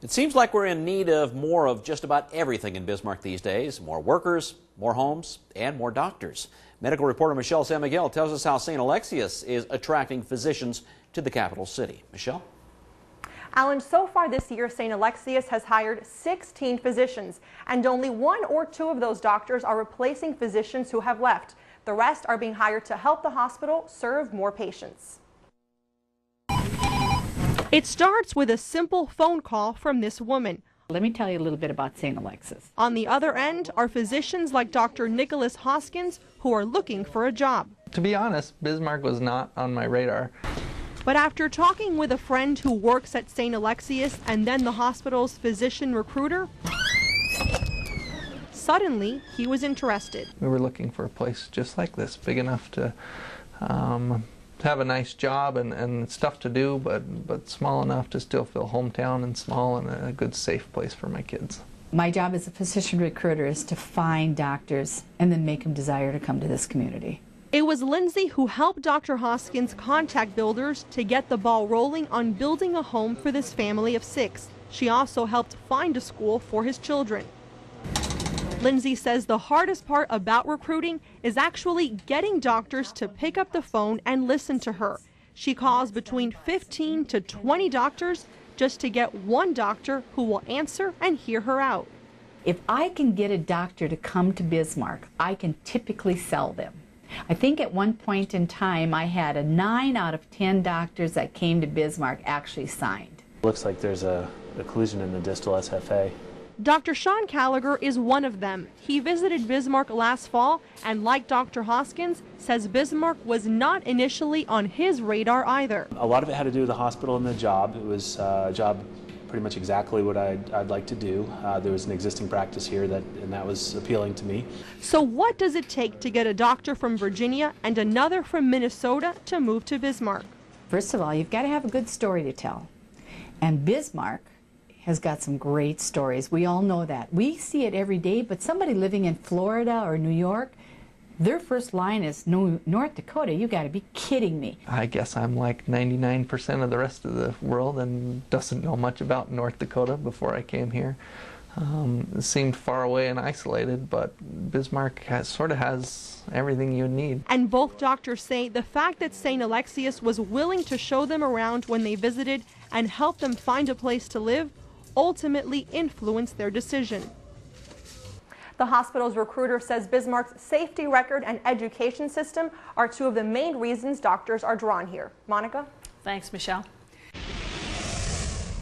It seems like we're in need of more of just about everything in Bismarck these days. More workers, more homes, and more doctors. Medical reporter Michelle San Miguel tells us how St. Alexius is attracting physicians to the capital city. Michelle? Alan, so far this year, St. Alexius has hired 16 physicians, and only 1 or 2 of those doctors are replacing physicians who have left. The rest are being hired to help the hospital serve more patients. It starts with a simple phone call from this woman. Let me tell you a little bit about St. Alexius. On the other end are physicians like Dr. Nicholas Hoskins who are looking for a job. To be honest, Bismarck was not on my radar. But after talking with a friend who works at St. Alexius and then the hospital's physician recruiter, suddenly he was interested. We were looking for a place just like this, big enough to have a nice job and stuff to do, but small enough to still feel hometown and small and a good safe place for my kids. My job as a physician recruiter is to find doctors and then make them desire to come to this community. It was Lindsay who helped Dr. Hoskins contact builders to get the ball rolling on building a home for this family of 6. She also helped find a school for his children. Lindsay says the hardest part about recruiting is actually getting doctors to pick up the phone and listen to her. She calls between 15 to 20 doctors just to get one doctor who will answer and hear her out. If I can get a doctor to come to Bismarck, I can typically sell them. I think at one point in time I had a 9 out of 10 doctors that came to Bismarck actually signed. Looks like there's a occlusion in the distal SFA. Dr. Sean Gallagher is one of them. He visited Bismarck last fall and, like Dr. Hoskins, says Bismarck was not initially on his radar either. A lot of it had to do with the hospital and the job. It was a job pretty much exactly what I'd like to do. There was an existing practice here and that was appealing to me. So what does it take to get a doctor from Virginia and another from Minnesota to move to Bismarck? First of all, you've got to have a good story to tell. And Bismarck has got some great stories. We all know that. We see it every day, but somebody living in Florida or New York, their first line is North Dakota. You got to be kidding me. I guess I'm like 99% of the rest of the world and doesn't know much about North Dakota before I came here. It seemed far away and isolated, but Bismarck sort of has everything you need. And both doctors say the fact that St. Alexius was willing to show them around when they visited and help them find a place to live ultimately influenced their decision. The hospital's recruiter says Bismarck's safety record and education system are 2 of the main reasons doctors are drawn here. Monica? Thanks, Michelle.